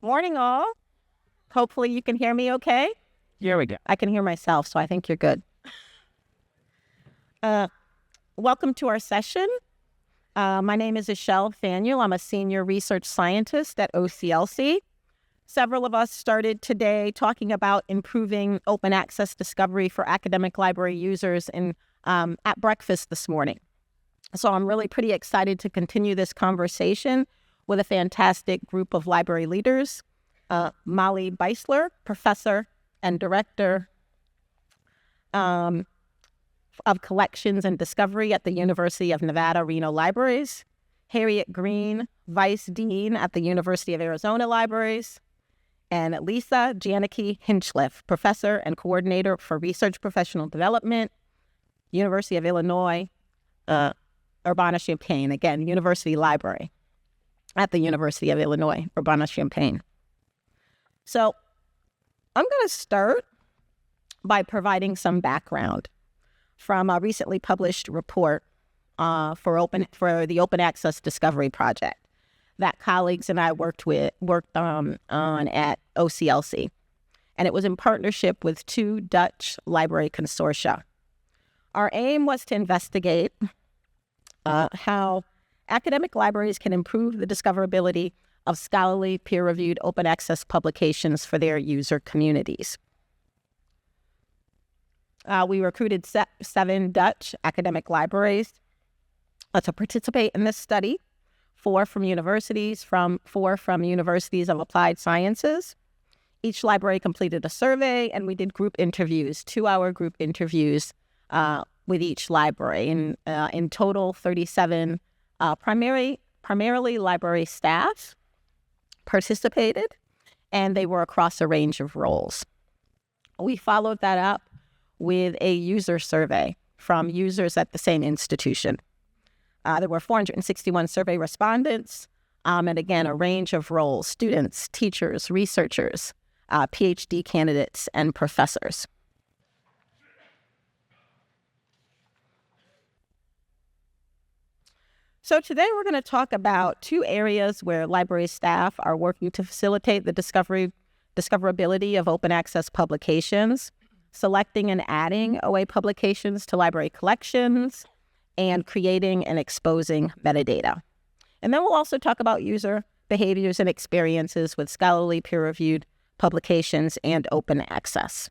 Morning, all. Hopefully you can hear me okay. Here we go. I can hear myself, so I think you're good. Welcome to our session. My name is Michelle Fanuel. I'm a senior research scientist at OCLC. Several of us started today talking about improving open access discovery for academic library users at breakfast this morning. So I'm really pretty excited to continue this conversation with a fantastic group of library leaders. Molly Beisler, professor and director of collections and discovery at the University of Nevada, Reno Libraries. Harriet Green, vice dean at the University of Arizona Libraries. And Lisa Janicki Hinchliffe, professor and coordinator for research professional development, University of Illinois, Urbana-Champaign. Again, University Library at the University of Illinois, Urbana-Champaign. So I'm going to start by providing some background from a recently published report for the Open Access Discovery Project that colleagues and I worked on at OCLC. And it was in partnership with two Dutch library consortia. Our aim was to investigate how academic libraries can improve the discoverability of scholarly, peer-reviewed, open access publications for their user communities. We recruited 7 Dutch academic libraries to participate in this study, 4 from universities, 4 from universities of applied sciences. Each library completed a survey, and we did group interviews, 2-hour group interviews with each library. In total, 37 primarily library staff participated, and they were across a range of roles. We followed that up with a user survey from users at the same institution. There were 461 survey respondents, and again, a range of roles: students, teachers, researchers, PhD candidates, and professors. So today we're going to talk about 2 areas where library staff are working to facilitate the discoverability of open access publications: selecting and adding OA publications to library collections, and creating and exposing metadata. And then we'll also talk about user behaviors and experiences with scholarly peer-reviewed publications and open access.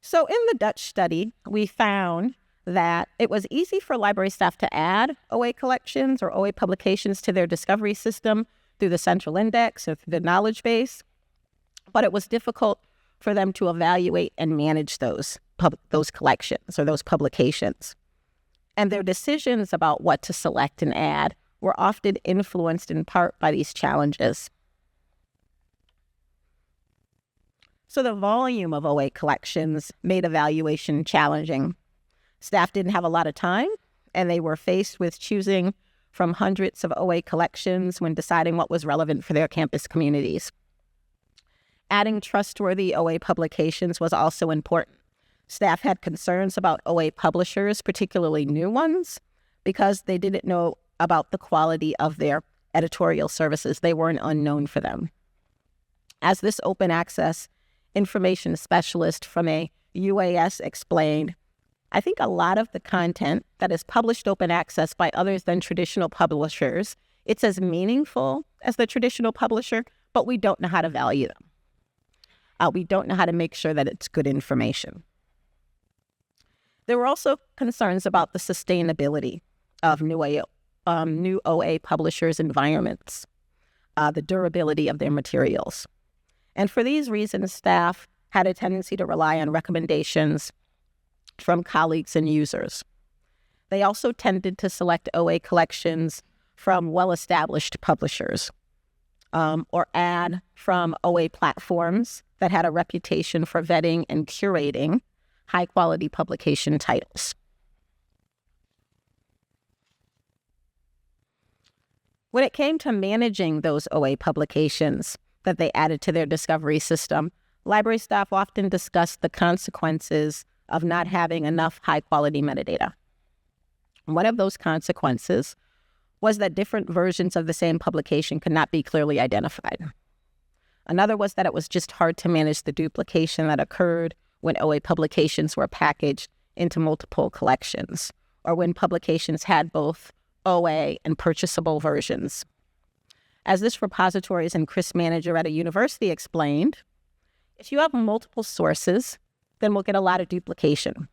So in the Dutch study, we found that it was easy for library staff to add OA collections or OA publications to their discovery system through the central index or through the knowledge base, but it was difficult for them to evaluate and manage those collections or those publications. And their decisions about what to select and add were often influenced in part by these challenges. So the volume of OA collections made evaluation challenging. Staff didn't have a lot of time, and they were faced with choosing from hundreds of OA collections when deciding what was relevant for their campus communities. Adding trustworthy OA publications was also important. Staff had concerns about OA publishers, particularly new ones, because they didn't know about the quality of their editorial services. They weren't unknown for them. As this open access information specialist from a UAS explained, I think a lot of the content that is published open access by others than traditional publishers, it's as meaningful as the traditional publisher, but we don't know how to value them. We don't know how to make sure that it's good information. There were also concerns about the sustainability of new OA publishers' environments, the durability of their materials. And for these reasons, staff had a tendency to rely on recommendations from colleagues and users. They also tended to select OA collections from well-established publishers or add from OA platforms that had a reputation for vetting and curating high-quality publication titles. When it came to managing those OA publications that they added to their discovery system, library staff often discussed the consequences of not having enough high-quality metadata. One of those consequences was that different versions of the same publication could not be clearly identified. Another was that it was just hard to manage the duplication that occurred when OA publications were packaged into multiple collections, or when publications had both OA and purchasable versions. As this repositories and CRIS manager at a university explained, if you have multiple sources, then we'll get a lot of duplication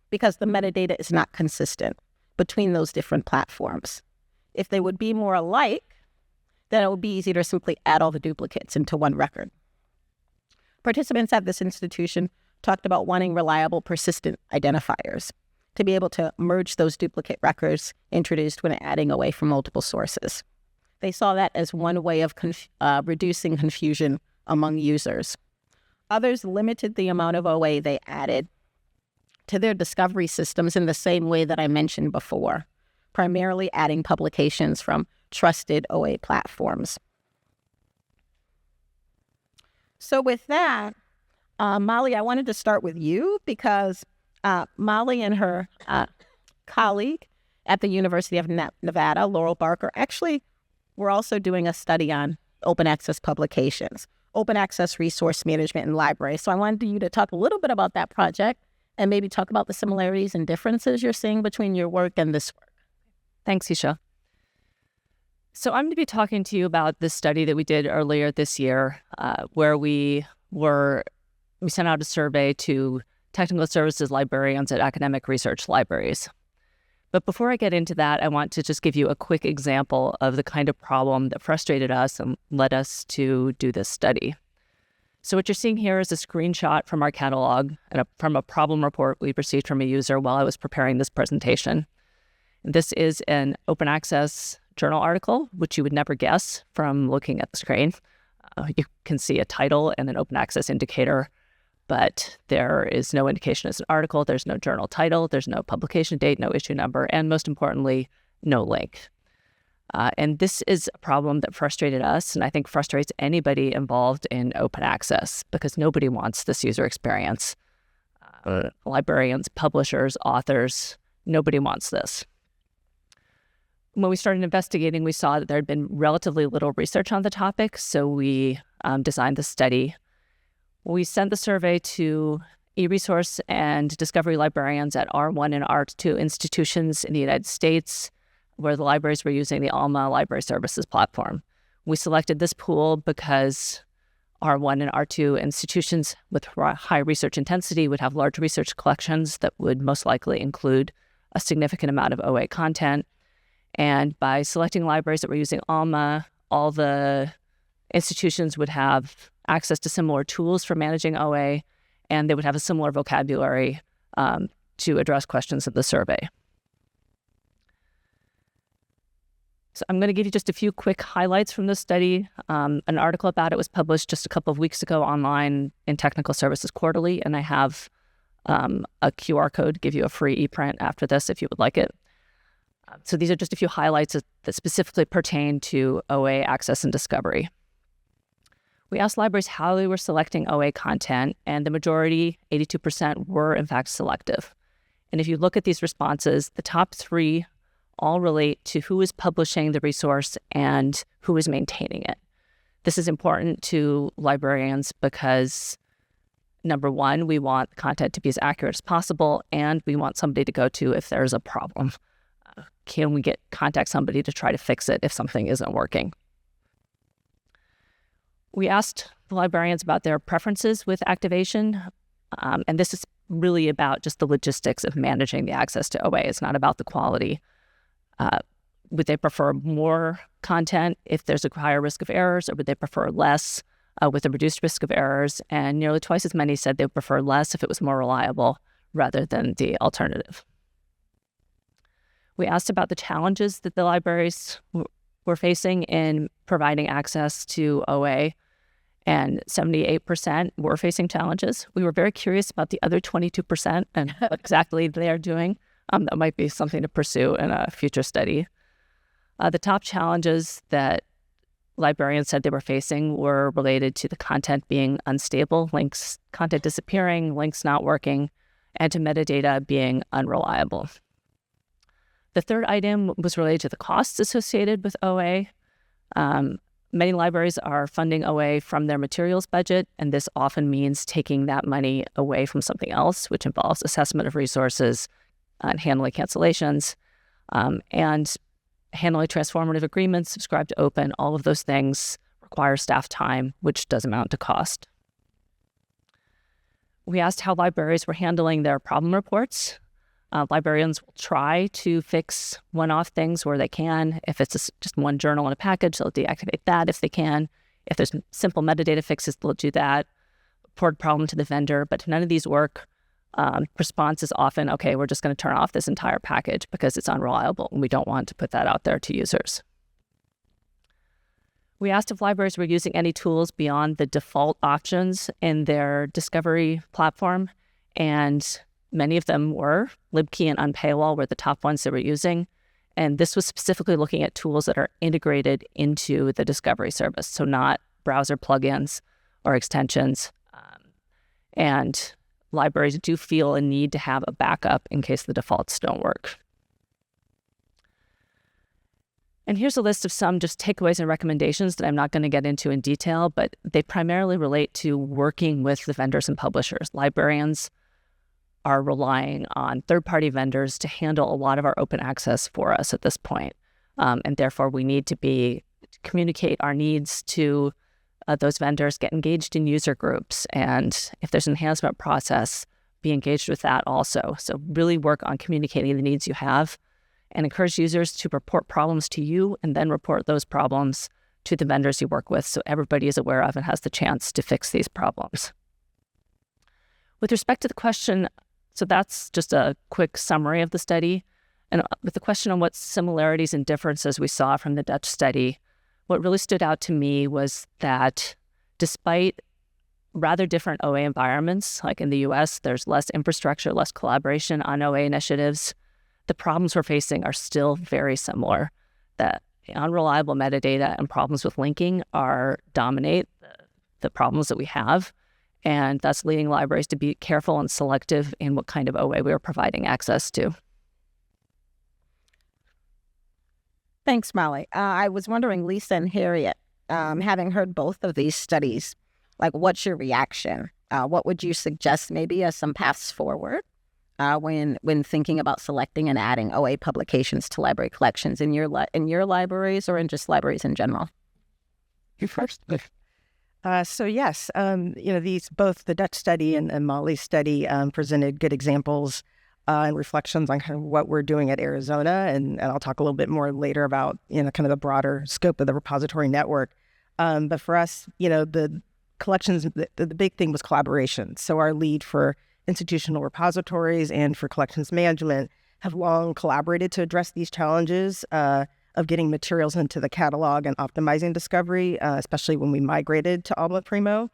because the metadata is not consistent between those different platforms. If they would be more alike, then it would be easy to simply add all the duplicates into one record. Participants at this institution talked about wanting reliable, persistent identifiers to be able to merge those duplicate records introduced when adding away from multiple sources. They saw that as one way of reducing confusion among users. Others limited the amount of OA they added to their discovery systems in the same way that I mentioned before, primarily adding publications from trusted OA platforms. So with that, Molly, I wanted to start with you because Molly and her colleague at the University of Nevada, Laurel Barker, actually were also doing a study on open access publications, open access resource management and libraries. So I wanted you to talk a little bit about that project and maybe talk about the similarities and differences you're seeing between your work and this work. Thanks, Isha. So I'm going to be talking to you about this study that we did earlier this year, where we sent out a survey to technical services librarians at academic research libraries. But before I get into that, I want to just give you a quick example of the kind of problem that frustrated us and led us to do this study. So what you're seeing here is a screenshot from our catalog and from a problem report we received from a user while I was preparing this presentation. This is an open access journal article, which you would never guess from looking at the screen. You can see a title and an open access indicator, but there is no indication it's an article, there's no journal title, there's no publication date, no issue number, and most importantly, no link. And this is a problem that frustrated us, and I think frustrates anybody involved in open access, because nobody wants this user experience. Librarians, publishers, authors, nobody wants this. When we started investigating, we saw that there had been relatively little research on the topic, so we designed the study. We sent the survey to e-resource and discovery librarians at R1 and R2 institutions in the United States, where the libraries were using the Alma Library Services platform. We selected this pool because R1 and R2 institutions with high research intensity would have large research collections that would most likely include a significant amount of OA content. And by selecting libraries that were using Alma, all the institutions would have access to similar tools for managing OA, and they would have a similar vocabulary to address questions of the survey. So I'm going to give you just a few quick highlights from this study. An article about it was published just a couple of weeks ago online in Technical Services Quarterly, and I have a QR code to give you a free ePrint after this if you would like it. So these are just a few highlights that specifically pertain to OA access and discovery. We asked libraries how they were selecting OA content, and the majority, 82%, were in fact selective. And if you look at these responses, the top three all relate to who is publishing the resource and who is maintaining it. This is important to librarians because, number one, we want the content to be as accurate as possible, and we want somebody to go to if there's a problem. Can we contact somebody to try to fix it if something isn't working? We asked the librarians about their preferences with activation, and this is really about just the logistics of managing the access to OA. It's not about the quality. Would they prefer more content if there's a higher risk of errors, or would they prefer less with a reduced risk of errors? And nearly twice as many said they would prefer less if it was more reliable rather than the alternative. We asked about the challenges that the libraries were facing in providing access to OA, and 78% were facing challenges. We were very curious about the other 22% and what exactly they are doing. That might be something to pursue in a future study. The top challenges that librarians said they were facing were related to the content being unstable, content disappearing, links not working, and to metadata being unreliable. The third item was related to the costs associated with OA. Many libraries are funding OA from their materials budget, and this often means taking that money away from something else, which involves assessment of resources and handling cancellations, and handling transformative agreements, subscribe to open. All of those things require staff time, which does amount to cost. We asked how libraries were handling their problem reports. Librarians will try to fix one-off things where they can. If it's just one journal in a package, they'll deactivate that if they can. If there's simple metadata fixes, they'll do that. Report problem to the vendor, but if none of these work, response is often, okay, we're just going to turn off this entire package because it's unreliable, and we don't want to put that out there to users. We asked if libraries were using any tools beyond the default options in their discovery platform, and many of them were. LibKey and Unpaywall were the top ones they were using. And this was specifically looking at tools that are integrated into the discovery service, so not browser plugins or extensions. And libraries do feel a need to have a backup in case the defaults don't work. And here's a list of some just takeaways and recommendations that I'm not going to get into in detail, but they primarily relate to working with the vendors and publishers. Librarians are relying on third-party vendors to handle a lot of our open access for us at this point. And therefore, we need to communicate our needs to those vendors, get engaged in user groups, and if there's an enhancement process, be engaged with that also. So really work on communicating the needs you have and encourage users to report problems to you and then report those problems to the vendors you work with so everybody is aware of and has the chance to fix these problems. With respect to the question, so that's just a quick summary of the study. And with the question on what similarities and differences we saw from the Dutch study, what really stood out to me was that despite rather different OA environments, like in the US, there's less infrastructure, less collaboration on OA initiatives, the problems we're facing are still very similar. That unreliable metadata and problems with linking dominate the problems that we have. And that's leading libraries to be careful and selective in what kind of OA we are providing access to. Thanks, Molly. I was wondering, Lisa and Harriet, having heard both of these studies, what's your reaction? What would you suggest maybe as some paths forward when thinking about selecting and adding OA publications to library collections in your libraries or in just libraries in general? You first. So yes, both the Dutch study and Molly's study presented good examples and reflections on kind of what we're doing at Arizona, and I'll talk a little bit more later about kind of the broader scope of the repository network. But for us, the collections, the big thing was collaboration. So our lead for institutional repositories and for collections management have long collaborated to address these challenges of getting materials into the catalog and optimizing discovery, especially when we migrated to Alma Primo.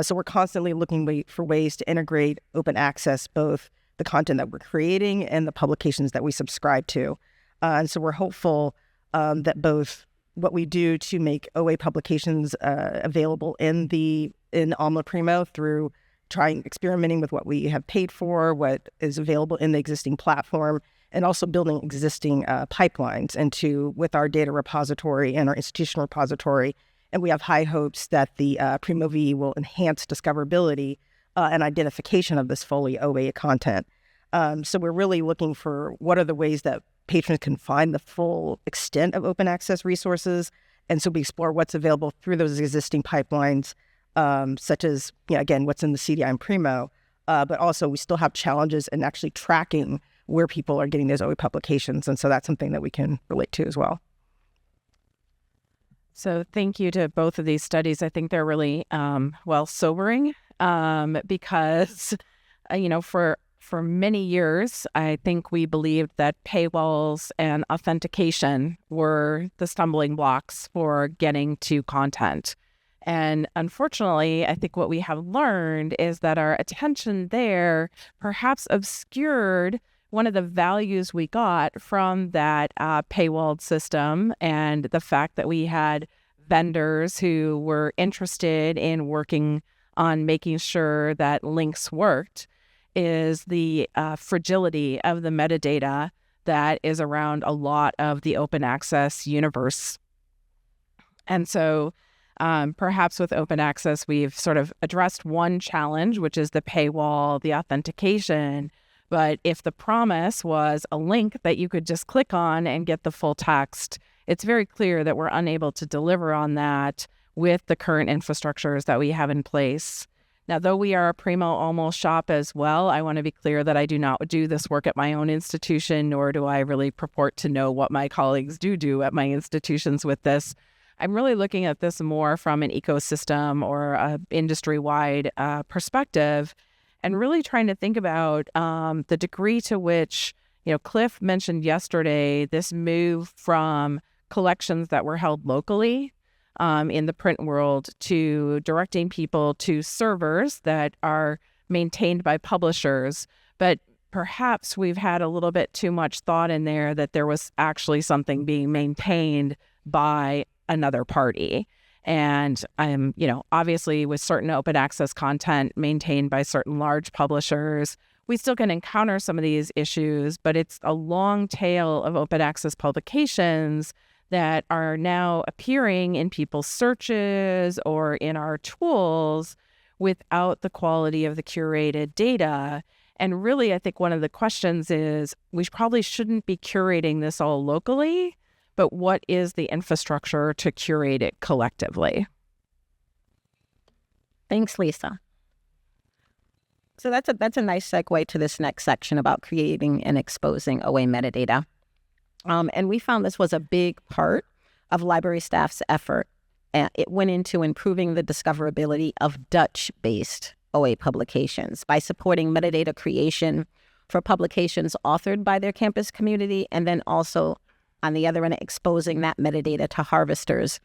So we're constantly looking for ways to integrate open access, both the content that we're creating and the publications that we subscribe to. And so we're hopeful that both what we do to make OA publications available in Alma Primo through experimenting with what we have paid for, what is available in the existing platform, and also building existing pipelines with our data repository and our institutional repository. And we have high hopes that the Primo V will enhance discoverability and identification of this fully OA content. So we're really looking for what are the ways that patrons can find the full extent of open access resources. And so we explore what's available through those existing pipelines, such as, again, what's in the CDI and Primo. But also we still have challenges in actually tracking where people are getting those OA publications. And so that's something that we can relate to as well. So thank you to both of these studies. I think they're really, sobering because, for many years, I think we believed that paywalls and authentication were the stumbling blocks for getting to content. And unfortunately, I think what we have learned is that our attention there perhaps obscured one of the values we got from that paywalled system, and the fact that we had vendors who were interested in working on making sure that links worked is the fragility of the metadata that is around a lot of the open access universe. And so perhaps with open access, we've sort of addressed one challenge, which is the paywall, the authentication. But if the promise was a link that you could just click on and get the full text, it's very clear that we're unable to deliver on that with the current infrastructures that we have in place. Now, though we are a primo almost shop as well, I want to be clear that I do not do this work at my own institution, nor do I really purport to know what my colleagues do at my institutions with this. I'm really looking at this more from an ecosystem or a industry-wide perspective, and really trying to think about the degree to which, Cliff mentioned yesterday, this move from collections that were held locally in the print world to directing people to servers that are maintained by publishers. But perhaps we've had a little bit too much thought in there that there was actually something being maintained by another party. And I'm, obviously with certain open access content maintained by certain large publishers, we still can encounter some of these issues, but it's a long tail of open access publications that are now appearing in people's searches or in our tools without the quality of the curated data. And really, I think one of the questions is we probably shouldn't be curating this all locally, but what is the infrastructure to curate it collectively? Thanks, Lisa. So that's a nice segue to this next section about creating and exposing OA metadata. And we found this was a big part of library staff's effort. It went into improving the discoverability of Dutch-based OA publications by supporting metadata creation for publications authored by their campus community, and then also, on the other end, exposing that metadata to harvesters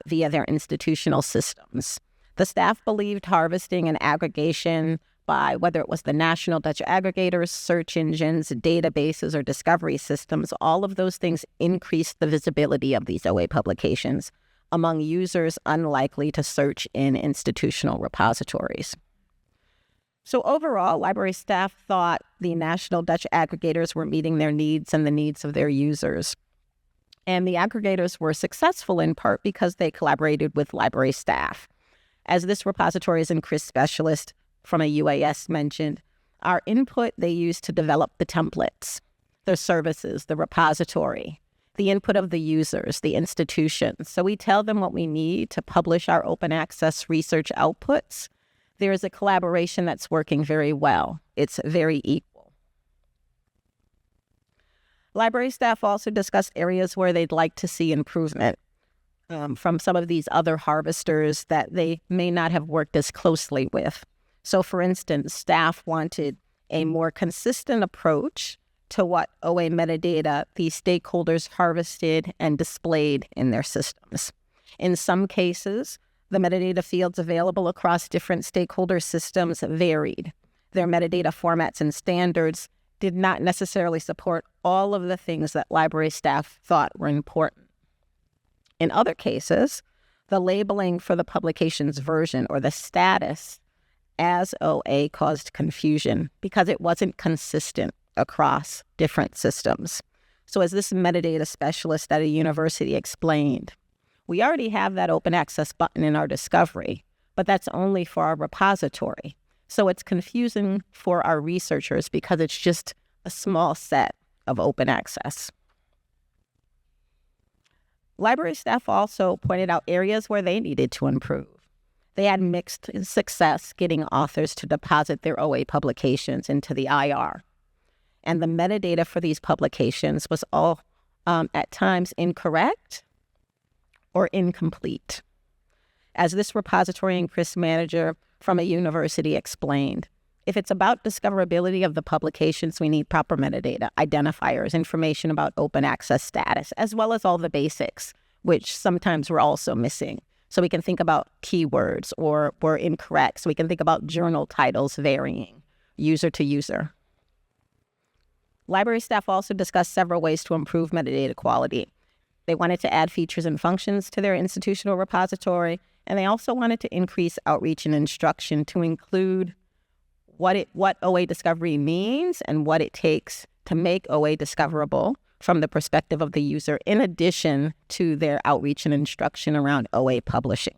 via their institutional systems. The staff believed harvesting and aggregation by whether it was the national Dutch aggregators, search engines, databases, or discovery systems, all of those things increased the visibility of these OA publications among users unlikely to search in institutional repositories. So overall, library staff thought the national Dutch aggregators were meeting their needs and the needs of their users. And the aggregators were successful in part because they collaborated with library staff. As this repositories and CRIS specialist from a UAS mentioned, our input they used to develop the templates, the services, the repository, the input of the users, the institutions. So we tell them what we need to publish our open access research outputs. There is a collaboration that's working very well. It's very equal. Library staff also discussed areas where they'd like to see improvement from some of these other harvesters that they may not have worked as closely with. So, for instance, staff wanted a more consistent approach to what OA metadata these stakeholders harvested and displayed in their systems. In some cases, the metadata fields available across different stakeholder systems varied. Their metadata formats and standards did not necessarily support all of the things that library staff thought were important. In other cases, the labeling for the publication's version or the status as OA caused confusion because it wasn't consistent across different systems. So as this metadata specialist at a university explained, we already have that open access button in our discovery, but that's only for our repository. So it's confusing for our researchers because it's just a small set of open access. Library staff also pointed out areas where they needed to improve. They had mixed success getting authors to deposit their OA publications into the IR. And the metadata for these publications was all at times incorrect or incomplete. As this repository and CRIS manager from a university explained, if it's about discoverability of the publications, we need proper metadata, identifiers, information about open access status, as well as all the basics, which sometimes we're also missing. So we can think about keywords or were incorrect. So we can think about journal titles varying user to user. Library staff also discussed several ways to improve metadata quality. They wanted to add features and functions to their institutional repository, and they also wanted to increase outreach and instruction to include what OA discovery means and what it takes to make OA discoverable from the perspective of the user, in addition to their outreach and instruction around OA publishing.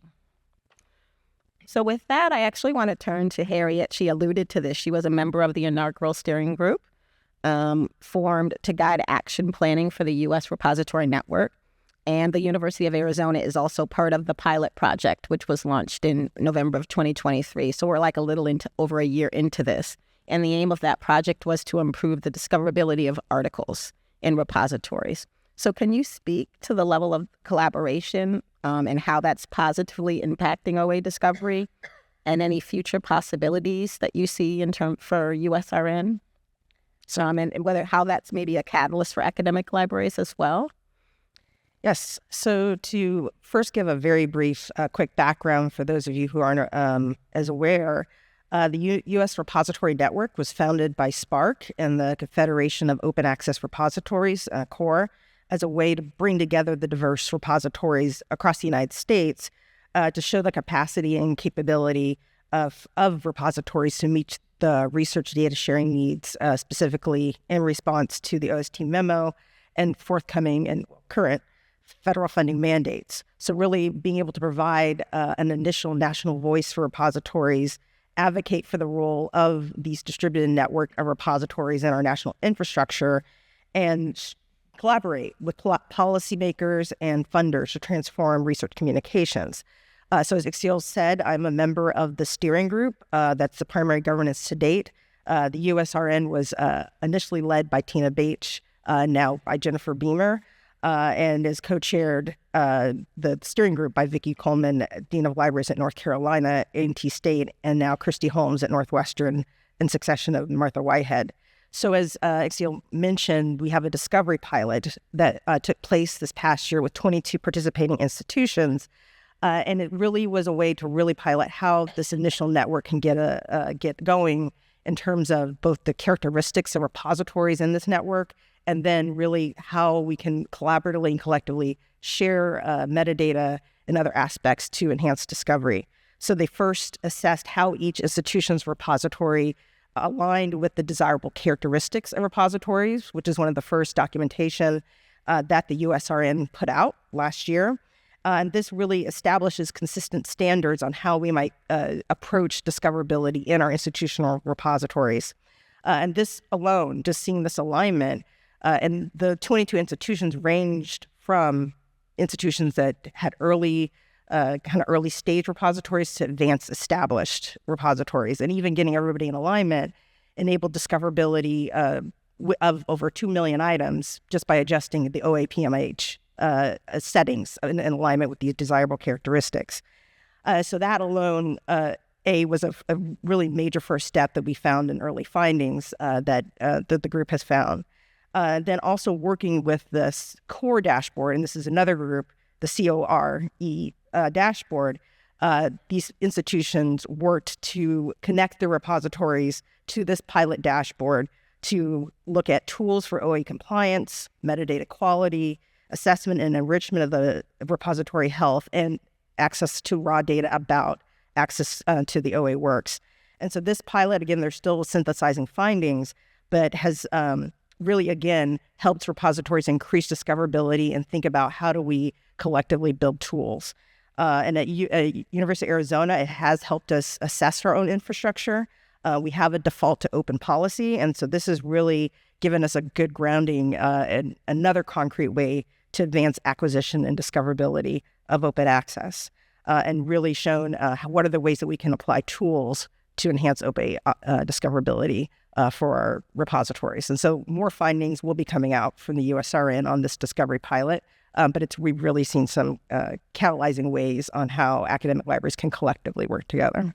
So with that, I actually want to turn to Harriet. She alluded to this. She was a member of the inaugural steering group formed to guide action planning for the U.S. Repository Network. And the University of Arizona is also part of the pilot project, which was launched in November of 2023. So we're like a little over a year into this. And the aim of that project was to improve the discoverability of articles in repositories. So can you speak to the level of collaboration and how that's positively impacting OA discovery and any future possibilities that you see in term for USRN? And whether how that's maybe a catalyst for academic libraries as well? Yes. So to first give a very brief, quick background for those of you who aren't as aware, the U.S. Repository Network was founded by SPARC and the Confederation of Open Access Repositories, CORE, as a way to bring together the diverse repositories across the United States to show the capacity and capability of repositories to meet the research data sharing needs, specifically in response to the OST memo and forthcoming and current federal funding mandates. So really being able to provide an initial national voice for repositories, advocate for the role of these distributed network of repositories in our national infrastructure, and collaborate with policymakers and funders to transform research communications. So as Ixil said, I'm a member of the steering group. That's the primary governance to date. The USRN was initially led by Tina Bache, now by Jennifer Beamer, and is co-chaired the steering group by Vicki Coleman, Dean of Libraries at North Carolina, A&T State, and now Christy Holmes at Northwestern, in succession of Martha Whitehead. So as Ixil mentioned, we have a discovery pilot that took place this past year with 22 participating institutions, and it really was a way to really pilot how this initial network can get going in terms of both the characteristics of repositories in this network, and then really how we can collaboratively and collectively share metadata and other aspects to enhance discovery. So they first assessed how each institution's repository aligned with the desirable characteristics of repositories, which is one of the first documentation that the USRN put out last year. And this really establishes consistent standards on how we might approach discoverability in our institutional repositories. And this alone, just seeing this alignment, and the 22 institutions ranged from institutions that had early stage repositories to advanced established repositories, and even getting everybody in alignment enabled discoverability of over 2 million items just by adjusting the OAPMH settings in alignment with these desirable characteristics. So that alone, was a really major first step that we found in early findings that the group has found. Then also working with this core dashboard, and this is another group, the CORE dashboard, these institutions worked to connect the repositories to this pilot dashboard to look at tools for OA compliance, metadata quality, assessment and enrichment of the repository health, and access to raw data about access to the OA works. And so this pilot, again, they're still synthesizing findings, but has really, again, helped repositories increase discoverability and think about how do we collectively build tools. And at University of Arizona, it has helped us assess our own infrastructure. We have a default to open policy, and so this has really given us a good grounding and another concrete way to advance acquisition and discoverability of open access, and really shown what are the ways that we can apply tools to enhance open discoverability for our repositories. And so more findings will be coming out from the USRN on this discovery pilot, but we've really seen some catalyzing ways on how academic libraries can collectively work together.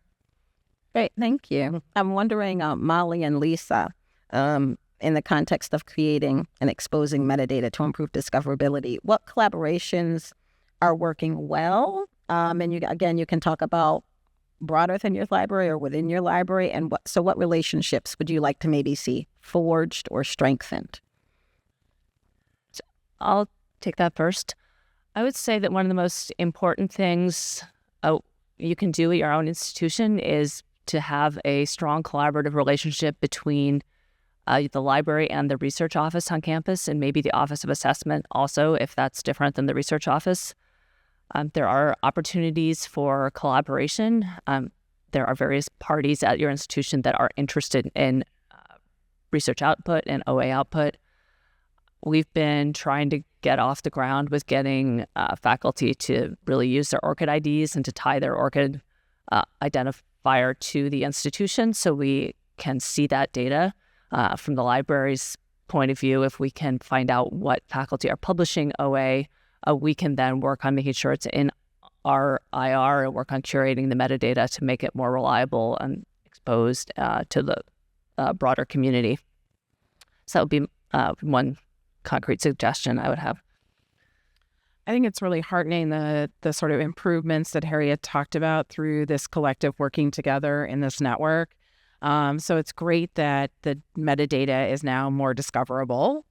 Great, thank you. I'm wondering, Molly and Lisa, in the context of creating and exposing metadata to improve discoverability, what collaborations are working well? And you can talk about broader than your library or within your library, and what relationships would you like to maybe see forged or strengthened? So I'll take that first. I would say that one of the most important things you can do at your own institution is to have a strong collaborative relationship between the library and the research office on campus, and maybe the Office of Assessment also, if that's different than the research office. There are opportunities for collaboration. There are various parties at your institution that are interested in research output and OA output. We've been trying to get off the ground with getting faculty to really use their ORCID IDs and to tie their ORCID identifier to the institution so we can see that data from the library's point of view. If we can find out what faculty are publishing OA, we can then work on making sure it's in our IR and work on curating the metadata to make it more reliable and exposed to the broader community. So that would be one concrete suggestion I would have. I think it's really heartening the sort of improvements that Harriet talked about through this collective working together in this network. So it's great that the metadata is now more discoverable.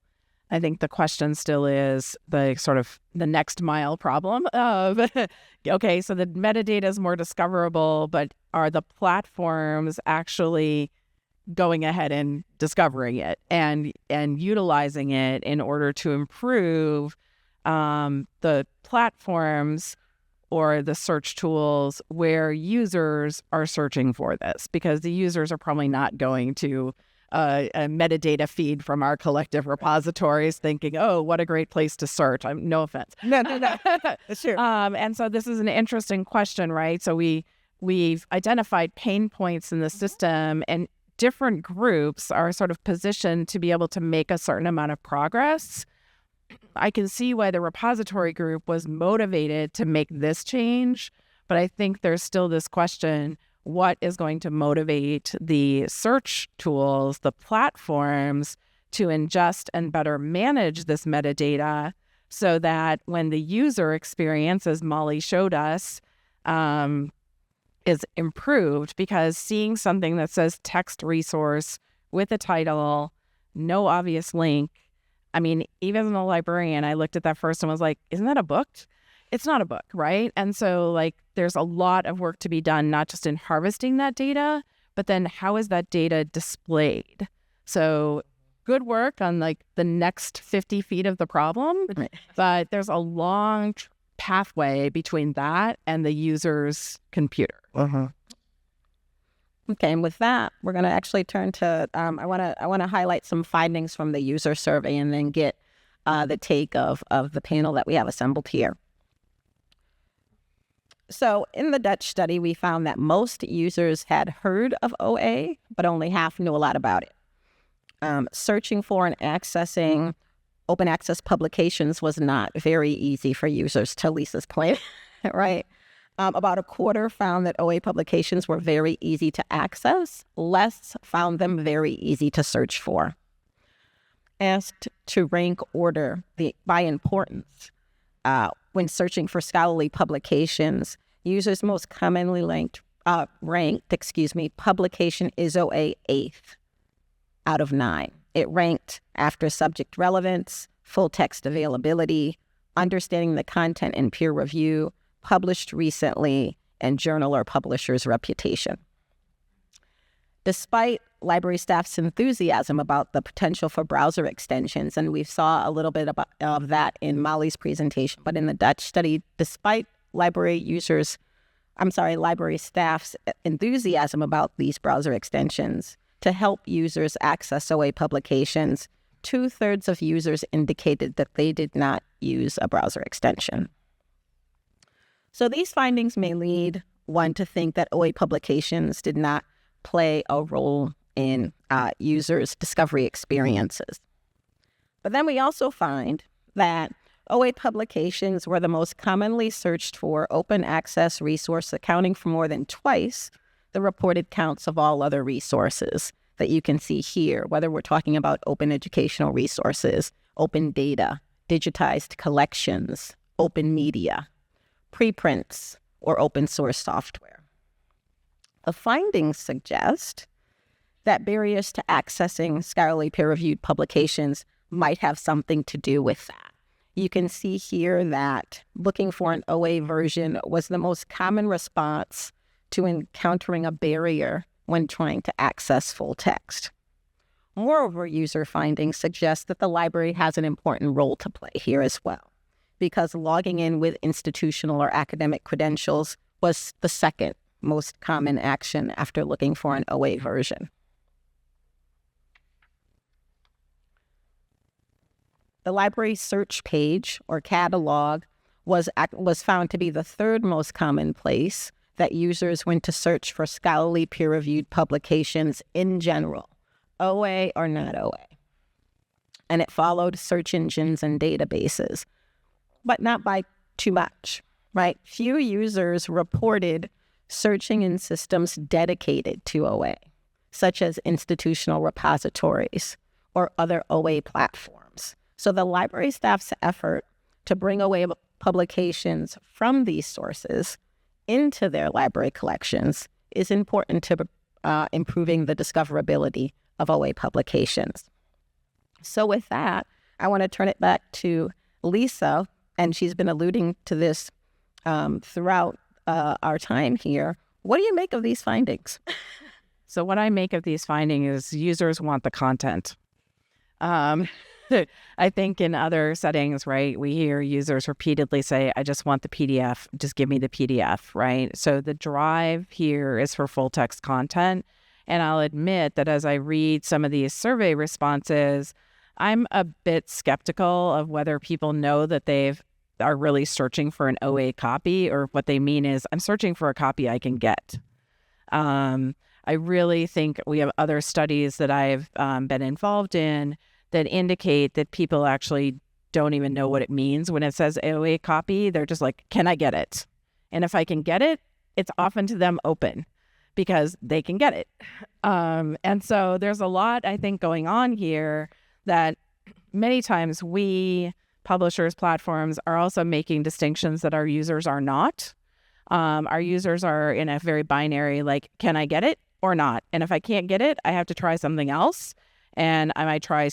I think the question still is the sort of the next mile problem of, okay, so the metadata is more discoverable, but are the platforms actually going ahead and discovering it and utilizing it in order to improve the platforms or the search tools where users are searching for this? Because the users are probably not going to a metadata feed from our collective repositories thinking, oh, what a great place to search. No offense. No. Sure. And so this is an interesting question, right? So we've identified pain points in the system, and different groups are sort of positioned to be able to make a certain amount of progress. I can see why the repository group was motivated to make this change, but I think there's still this question, what is going to motivate the search tools, the platforms, to ingest and better manage this metadata so that when the user experience, as Molly showed us, is improved? Because seeing something that says text resource with a title, no obvious link, I mean, even as a librarian, I looked at that first and was like, isn't that a book? It's not a book, right? And so like there's a lot of work to be done, not just in harvesting that data, but then how is that data displayed? So good work on like the next 50 feet of the problem, Right. but there's a long pathway between that and the user's computer. Uh-huh. Okay, and with that, we're going to actually turn to, I want to highlight some findings from the user survey and then get the take of the panel that we have assembled here. So in the Dutch study, we found that most users had heard of OA, but only half knew a lot about it. Searching for and accessing open access publications was not very easy for users, to Lisa's point, right? About a quarter found that OA publications were very easy to access. Less found them very easy to search for. Asked to rank order by importance when searching for scholarly publications, users most commonly ranked, publication is OA 8th out of 9. It ranked after subject relevance, full text availability, understanding the content and peer review, published recently, and journal or publisher's reputation. Despite library staff's enthusiasm about the potential for browser extensions, and we saw a little bit of that in Molly's presentation, but in the Dutch study, despite library staff's enthusiasm about these browser extensions to help users access OA publications, 2/3 of users indicated that they did not use a browser extension. So these findings may lead one to think that OA publications did not play a role in users' discovery experiences. But then we also find that OA publications were the most commonly searched for open access resource, accounting for more than twice the reported counts of all other resources that you can see here, whether we're talking about open educational resources, open data, digitized collections, open media, preprints, or open source software. The findings suggest that barriers to accessing scholarly peer-reviewed publications might have something to do with that. You can see here that looking for an OA version was the most common response to encountering a barrier when trying to access full text. Moreover, user findings suggest that the library has an important role to play here as well, because logging in with institutional or academic credentials was the second most common action after looking for an OA version. The library search page or catalog was found to be the third most common place that users went to search for scholarly peer-reviewed publications in general, OA or not OA. And it followed search engines and databases, but not by too much, right? Few users reported searching in systems dedicated to OA, such as institutional repositories or other OA platforms. So the library staff's effort to bring OA publications from these sources into their library collections is important to improving the discoverability of OA publications. So with that, I want to turn it back to Lisa, and she's been alluding to this throughout our time here. What do you make of these findings? So what I make of these findings is users want the content. I think in other settings, right, we hear users repeatedly say, I just want the PDF, just give me the PDF, right? So the drive here is for full text content. And I'll admit that as I read some of these survey responses, I'm a bit skeptical of whether people know that are really searching for an OA copy, or what they mean is I'm searching for a copy I can get. I really think we have other studies that I've been involved in that indicate that people actually don't even know what it means when it says OA copy. They're just like, can I get it? And if I can get it, it's often to them open because they can get it. And so there's a lot, I think, going on here that many times we publishers, platforms are also making distinctions that our users are not. Our users are in a very binary, like, can I get it or not? And if I can't get it, I have to try something else. And I might try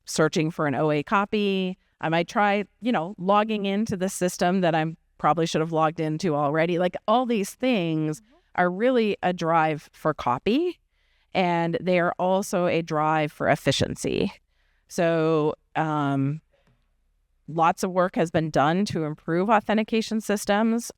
searching for an OA copy. I might try, logging into the system that I probably should have logged into already. Like, all these things are really a drive for copy, and they are also a drive for efficiency. So lots of work has been done to improve authentication systems.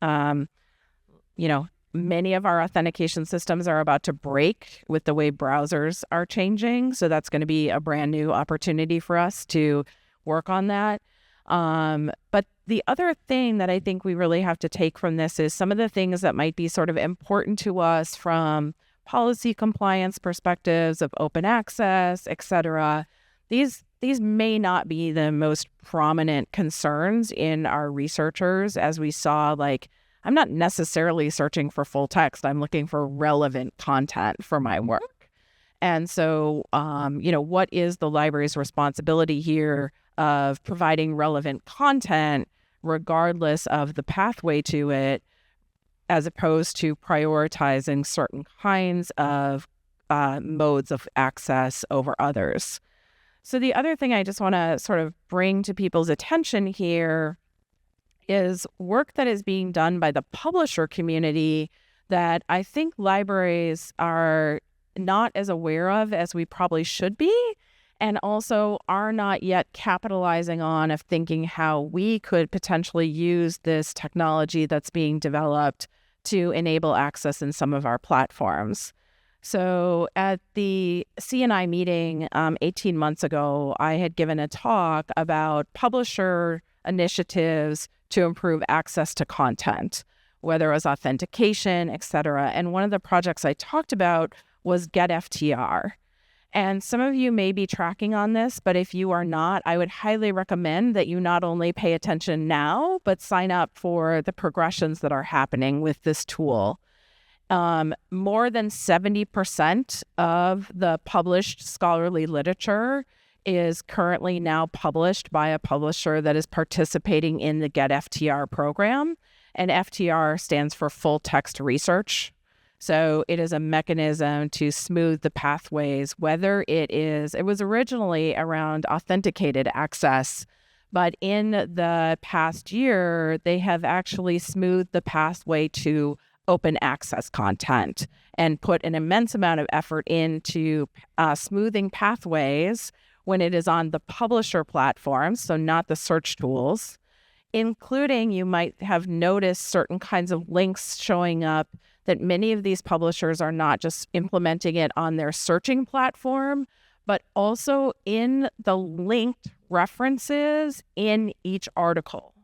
Many of our authentication systems are about to break with the way browsers are changing. So that's going to be a brand new opportunity for us to work on that. But the other thing that I think we really have to take from this is some of the things that might be sort of important to us from policy compliance perspectives of open access, et cetera. These may not be the most prominent concerns in our researchers, as we saw, like, I'm not necessarily searching for full text. I'm looking for relevant content for my work. And so, what is the library's responsibility here of providing relevant content regardless of the pathway to it, as opposed to prioritizing certain kinds of modes of access over others? So the other thing I just want to sort of bring to people's attention here is work that is being done by the publisher community that I think libraries are not as aware of as we probably should be, and also are not yet capitalizing on of thinking how we could potentially use this technology that's being developed to enable access in some of our platforms. So at the CNI meeting 18 months ago, I had given a talk about publisher initiatives to improve access to content, whether it was authentication, et cetera. And one of the projects I talked about was GetFTR. And some of you may be tracking on this, but if you are not, I would highly recommend that you not only pay attention now, but sign up for the progressions that are happening with this tool. More than 70% of the published scholarly literature is currently now published by a publisher that is participating in the GetFTR program. And FTR stands for full text research. So it is a mechanism to smooth the pathways, whether it was originally around authenticated access, but in the past year, they have actually smoothed the pathway to open access content and put an immense amount of effort into smoothing pathways when it is on the publisher platforms, so not the search tools, including you might have noticed certain kinds of links showing up that many of these publishers are not just implementing it on their searching platform, but also in the linked references in each article.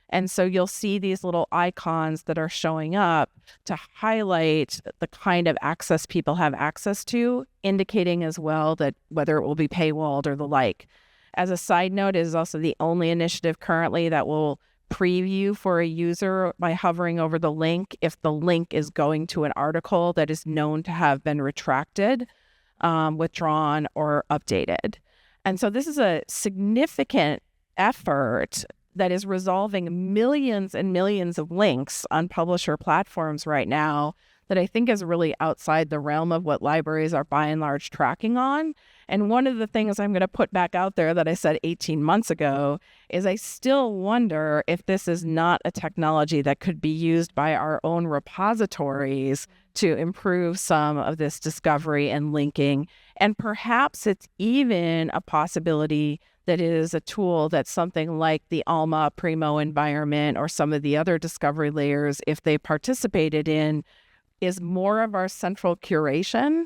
And so you'll see these little icons that are showing up to highlight the kind of access people have access to, indicating as well that whether it will be paywalled or the like. As a side note, it is also the only initiative currently that will preview for a user by hovering over the link if the link is going to an article that is known to have been retracted, withdrawn, or updated. And so this is a significant effort that is resolving millions and millions of links on publisher platforms right now that I think is really outside the realm of what libraries are by and large tracking on. And one of the things I'm going to put back out there that I said 18 months ago is I still wonder if this is not a technology that could be used by our own repositories to improve some of this discovery and linking. And perhaps it's even a possibility that it is a tool that something like the Alma Primo environment or some of the other discovery layers, if they participated in, is more of our central curation.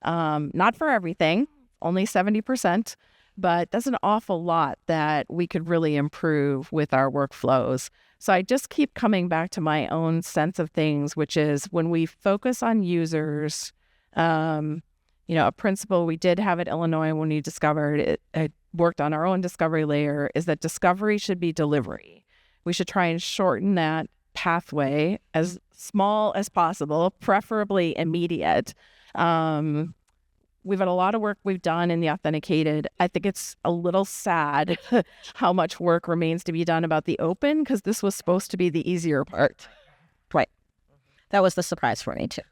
Not for everything, only 70%, but that's an awful lot that we could really improve with our workflows. So I just keep coming back to my own sense of things, which is when we focus on users, a principle we did have at Illinois when we discovered it, worked on our own discovery layer, is that discovery should be delivery. We should try and shorten that pathway as small as possible, preferably immediate. We've had a lot of work we've done in the authenticated. I think it's a little sad how much work remains to be done about the open, because this was supposed to be the easier part. Right. That was the surprise for me, too.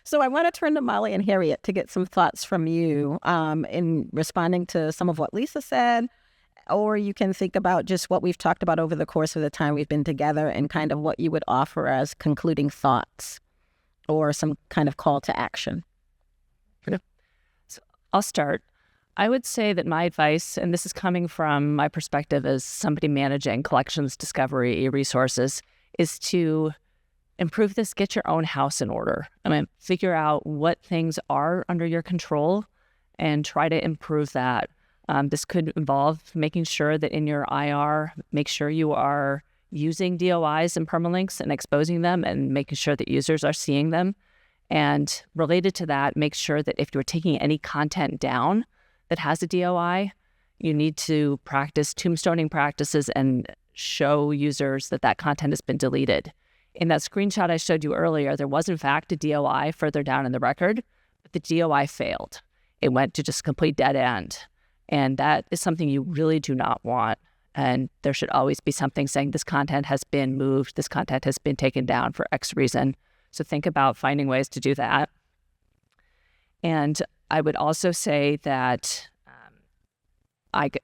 So I want to turn to Molly and Harriet to get some thoughts from you in responding to some of what Lisa said, or you can think about just what we've talked about over the course of the time we've been together and kind of what you would offer as concluding thoughts or some kind of call to action. So I'll start. I would say that my advice, and this is coming from my perspective as somebody managing collections, discovery, resources, is to improve this, get your own house in order. Figure out what things are under your control and try to improve that. This could involve making sure that in your IR, make sure you are using DOIs and permalinks and exposing them and making sure that users are seeing them. And related to that, make sure that if you're taking any content down that has a DOI, you need to practice tombstoning practices and show users that that content has been deleted. In that screenshot I showed you earlier, there was in fact a DOI further down in the record, but the DOI failed. It went to just complete dead end. And that is something you really do not want. And there should always be something saying this content has been moved, this content has been taken down for X reason. So think about finding ways to do that. And I would also say that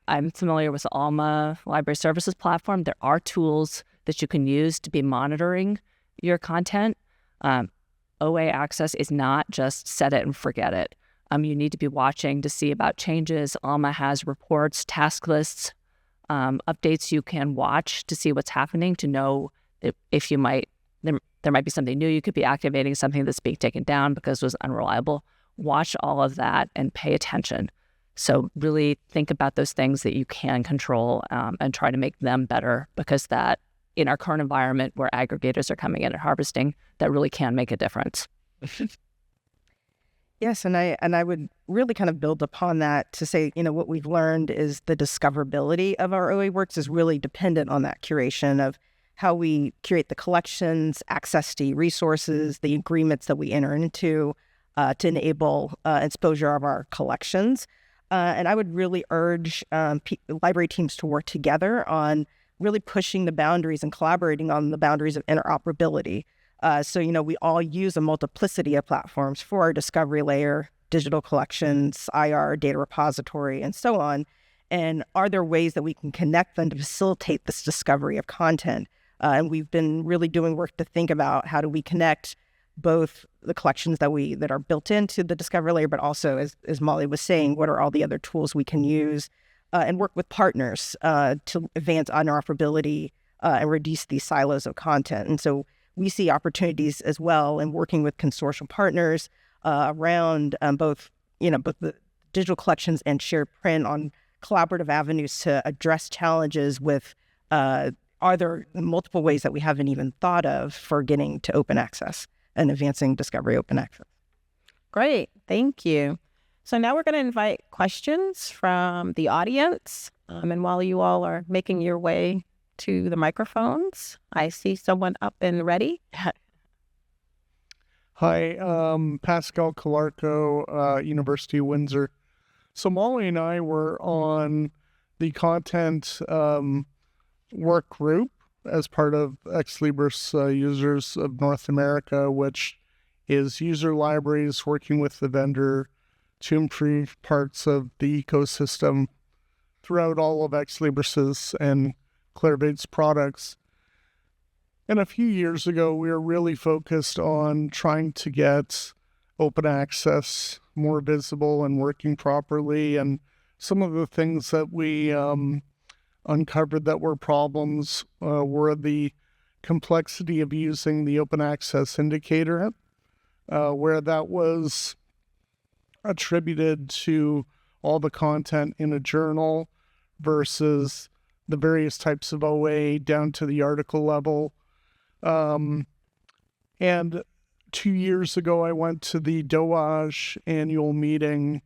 I'm familiar with the Alma Library Services platform. There are tools that you can use to be monitoring your content. OA access is not just set it and forget it. You need to be watching to see about changes. Alma has reports, task lists, updates you can watch to see what's happening, to know if you might, there might be something new you could be activating, something that's being taken down because it was unreliable. Watch all of that and pay attention. So really think about those things that you can control and try to make them better, because that, in our current environment where aggregators are coming in and harvesting, that really can make a difference. Yes, and I would really kind of build upon that to say, what we've learned is the discoverability of our OA works is really dependent on that curation of how we curate the collections, access to resources, the agreements that we enter into to enable exposure of our collections. And I would really urge library teams to work together on really pushing the boundaries and collaborating on the boundaries of interoperability. So we all use a multiplicity of platforms for our discovery layer, digital collections, IR, data repository, and so on. And are there ways that we can connect them to facilitate this discovery of content? And we've been really doing work to think about how do we connect both the collections that are built into the discovery layer, but also, as Molly was saying, what are all the other tools we can use and work with partners to advance interoperability and reduce these silos of content. And so we see opportunities as well in working with consortium partners around both the digital collections and shared print on collaborative avenues to address challenges with are there multiple ways that we haven't even thought of for getting to open access and advancing discovery open access. Great. Thank you. So now we're going to invite questions from the audience. And while you all are making your way to the microphones, I see someone up and ready. Hi, Pascal Calarco, University of Windsor. So Molly and I were on the content work group as part of Ex Libris Users of North America, which is user libraries working with the vendor to improve parts of the ecosystem throughout all of Ex Libris's and Clarivate's products. And a few years ago, we were really focused on trying to get open access more visible and working properly. And some of the things that we uncovered that were problems were the complexity of using the open access indicator, where that was attributed to all the content in a journal versus the various types of OA down to the article level. And 2 years ago, I went to the DOAJ annual meeting,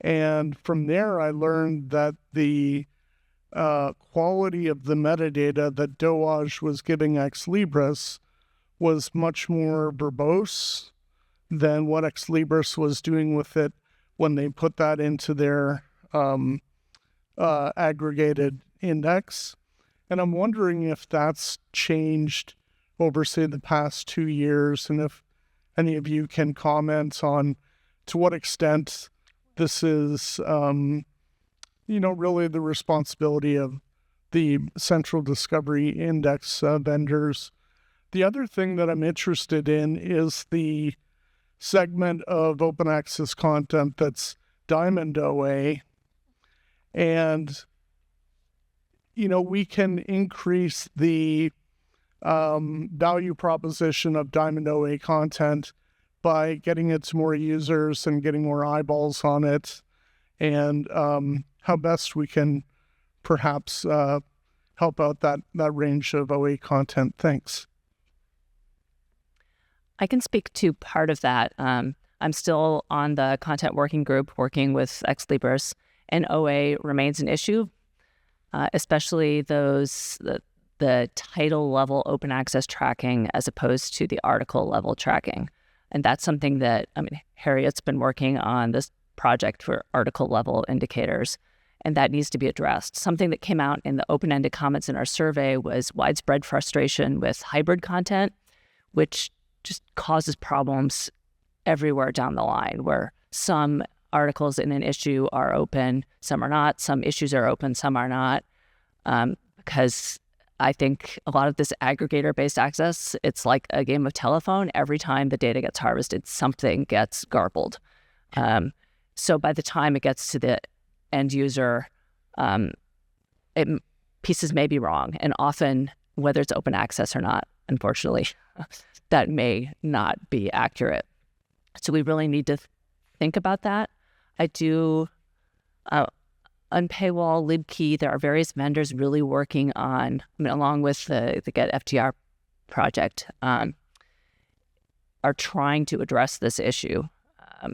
and from there I learned that the quality of the metadata that DOAJ was giving Ex Libris was much more verbose than what Ex Libris was doing with it when they put that into their aggregated index. And I'm wondering if that's changed over, say, the past 2 years, and if any of you can comment on to what extent this is really the responsibility of the central discovery index vendors. The other thing that I'm interested in is the segment of open access content that's Diamond OA. And, we can increase the value proposition of Diamond OA content by getting it to more users and getting more eyeballs on it, and how best we can perhaps help out that range of OA content. Thanks. I can speak to part of that. I'm still on the content working group working with Ex Libris, and OA remains an issue, especially the title level open access tracking as opposed to the article level tracking. And that's something that, Harriet's been working on this project for article level indicators, and that needs to be addressed. Something that came out in the open-ended comments in our survey was widespread frustration with hybrid content, which just causes problems everywhere down the line, where some articles in an issue are open, some are not, some issues are open, some are not, because I think a lot of this aggregator-based access, it's like a game of telephone. Every time the data gets harvested, something gets garbled. So by the time it gets to the end user, pieces may be wrong. And often, whether it's open access or not, unfortunately, that may not be accurate. So we really need to think about that. I do... on Paywall, LibKey, there are various vendors really working on, along with the Get FTR project, are trying to address this issue.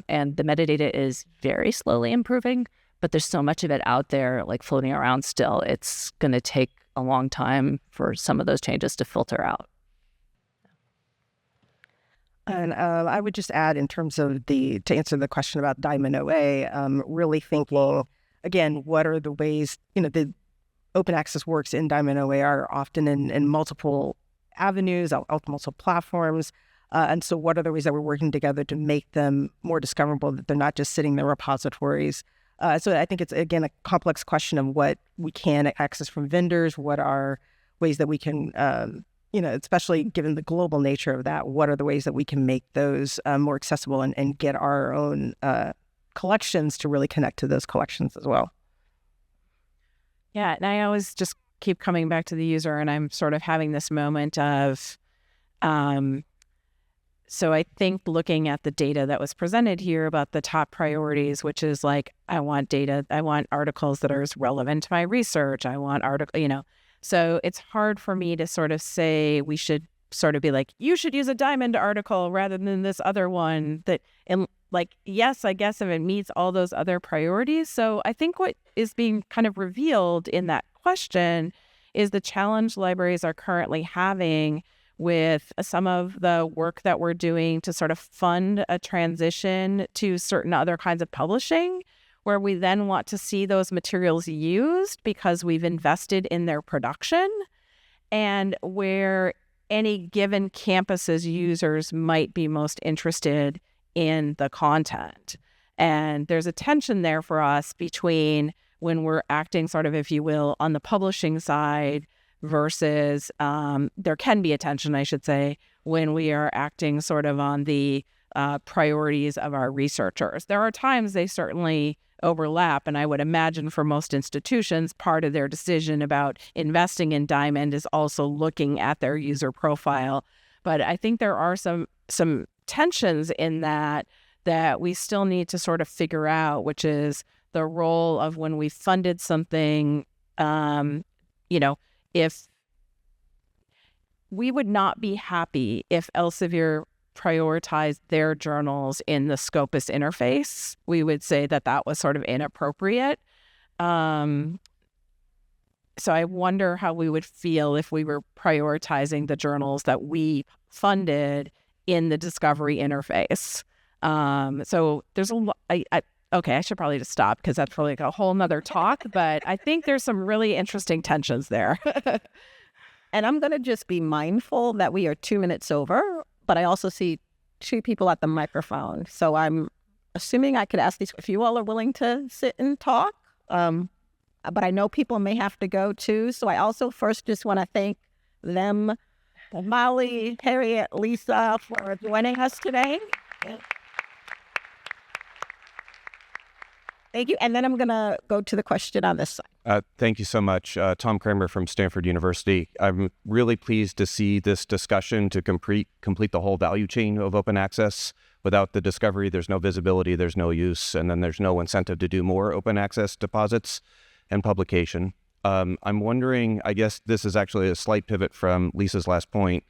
And the metadata is very slowly improving, but there's so much of it out there, like floating around still. It's going to take a long time for some of those changes to filter out. And I would just add, in terms of to answer the question about Diamond OA, really thinking, again, what are the ways, the open access works in Diamond OA are often in multiple avenues, multiple platforms. And so what are the ways that we're working together to make them more discoverable, that they're not just sitting in the repositories? So I think it's, again, a complex question of what we can access from vendors, what are ways that we can, especially given the global nature of that, what are the ways that we can make those more accessible and get our own collections to really connect to those collections as well. Yeah, and I always just keep coming back to the user, and I'm sort of having this moment of, so I think looking at the data that was presented here about the top priorities, which is like, I want data, I want articles that are relevant to my research, I want so it's hard for me to sort of say we should sort of be like, you should use a diamond article rather than this other one that, and like, yes, I guess if it meets all those other priorities. So I think what is being kind of revealed in that question is the challenge libraries are currently having with some of the work that we're doing to sort of fund a transition to certain other kinds of publishing, where we then want to see those materials used because we've invested in their production, and where any given campus's users might be most interested in the content. And there's a tension there for us between when we're acting sort of, if you will, on the publishing side versus there can be a tension, I should say, when we are acting sort of on the priorities of our researchers. There are times they certainly overlap, and I would imagine for most institutions, part of their decision about investing in Diamond is also looking at their user profile. But I think there are some tensions in that we still need to sort of figure out, which is the role of when we funded something, if we would not be happy if Elsevier prioritized their journals in the Scopus interface, we would say that that was sort of inappropriate. So I wonder how we would feel if we were prioritizing the journals that we funded in the discovery interface. So there's a lot. Okay, I should probably just stop because that's probably like a whole nother talk, but I think there's some really interesting tensions there. And I'm going to just be mindful that we are 2 minutes over, but I also see 2 people at the microphone. So I'm assuming I could ask these if you all are willing to sit and talk. But I know people may have to go too. So I also first just want to thank them, Molly, Harriet, Lisa, for joining us today. Thank you. And then I'm going to go to the question on this side. Thank you so much. Tom Kramer from Stanford University. I'm really pleased to see this discussion to complete the whole value chain of open access. Without the discovery, there's no visibility, there's no use, and then there's no incentive to do more open access deposits and publication. I'm wondering, I guess this is actually a slight pivot from Lisa's last point.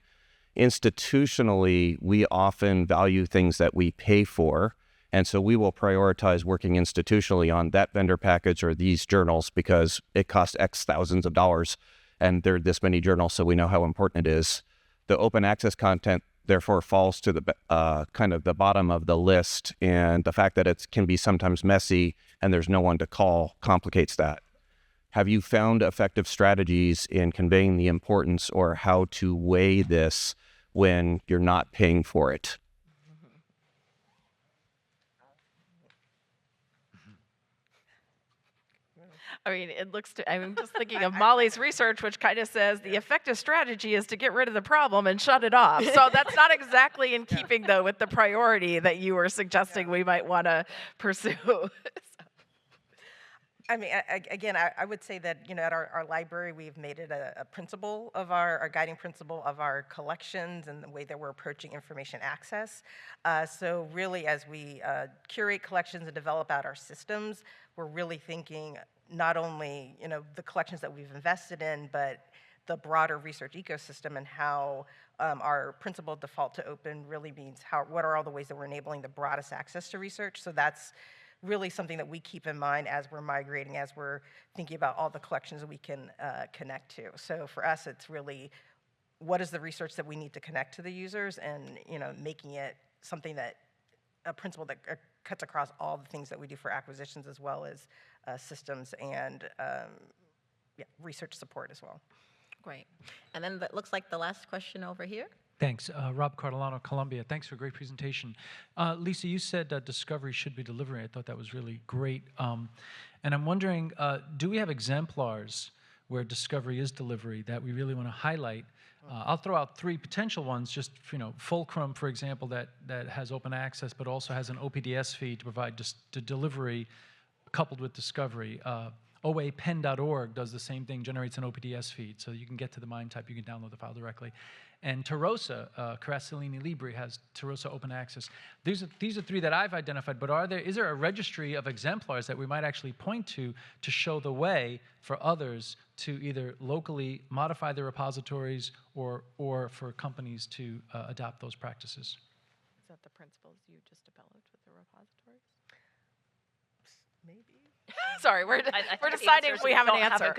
Institutionally, we often value things that we pay for. And so we will prioritize working institutionally on that vendor package or these journals because it costs X thousands of dollars and there are this many journals, so we know how important it is. The open access content therefore falls to the kind of the bottom of the list, and the fact that it can be sometimes messy and there's no one to call complicates that. Have you found effective strategies in conveying the importance or how to weigh this when you're not paying for it? I mean, I'm just thinking of Molly's research, which kind of says the effective strategy is to get rid of the problem and shut it off. So that's not exactly in keeping, though, with the priority that you were suggesting we might want to pursue. I mean, I would say that, at our library, we've made it a principle of our guiding principle of our collections and the way that we're approaching information access. So really, as we curate collections and develop out our systems, we're really thinking not only, the collections that we've invested in, but the broader research ecosystem and how our principle default to open really means what are all the ways that we're enabling the broadest access to research. So that's really something that we keep in mind as we're migrating, as we're thinking about all the collections that we can connect to. So for us, it's really what is the research that we need to connect to the users, and making it something that a principle that cuts across all the things that we do for acquisitions as well as systems and research support as well. Great. And then it looks like the last question over here. Thanks. Rob Cardilano, Columbia. Thanks for a great presentation. Lisa, you said Discovery should be delivering. I thought that was really great. And I'm wondering, do we have exemplars where discovery is delivery that we really want to highlight. I'll throw out 3 potential ones, just, Fulcrum, for example, that has open access, but also has an OPDS feed to provide to delivery coupled with discovery. OAPen.org does the same thing, generates an OPDS feed, so you can get to the MIME type, you can download the file directly. And Tarosa, Caracellini Libri has Tarosa open access. These are 3 that I've identified, but is there a registry of exemplars that we might actually point to show the way for others to either locally modify their repositories or for companies to adopt those practices? Is that the principles you just developed with the repositories? Maybe. Sorry, we're deciding if we have an answer.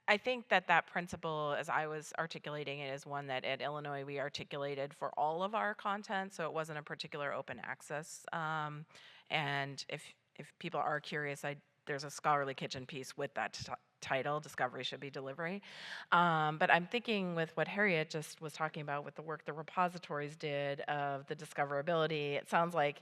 I think that principle, as I was articulating it, is one that at Illinois we articulated for all of our content, so it wasn't a particular open access. And if people are curious, there's a scholarly kitchen piece with that title, Discovery Should Be Delivery. But I'm thinking with what Harriet just was talking about with the work the repositories did of the discoverability, it sounds like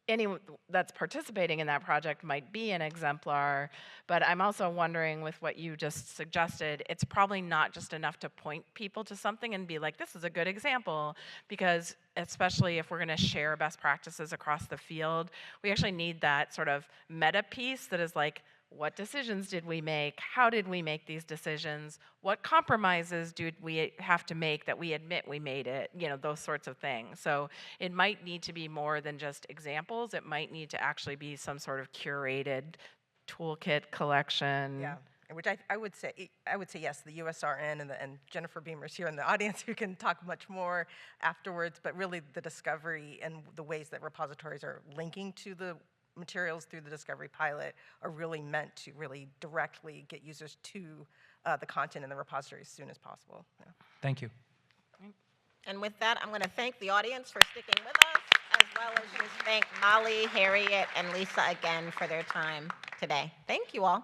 anyone that's participating in that project might be an exemplar, but I'm also wondering with what you just suggested, it's probably not just enough to point people to something and be like, this is a good example, because especially if we're going to share best practices across the field, we actually need that sort of meta piece that is like, what decisions did we make? How did we make these decisions? What compromises did we have to make that we admit we made it? Those sorts of things. So it might need to be more than just examples. It might need to actually be some sort of curated toolkit collection. Yeah, which I would say yes, the USRN and Jennifer Beamer's here in the audience who can talk much more afterwards, but really the discovery and the ways that repositories are linking to the materials through the discovery pilot are really meant to really directly get users to the content in the repository as soon as possible. Yeah. Thank you. And with that, I'm going to thank the audience for sticking with us, as well as just thank Molly, Harriet, and Lisa again for their time today. Thank you all.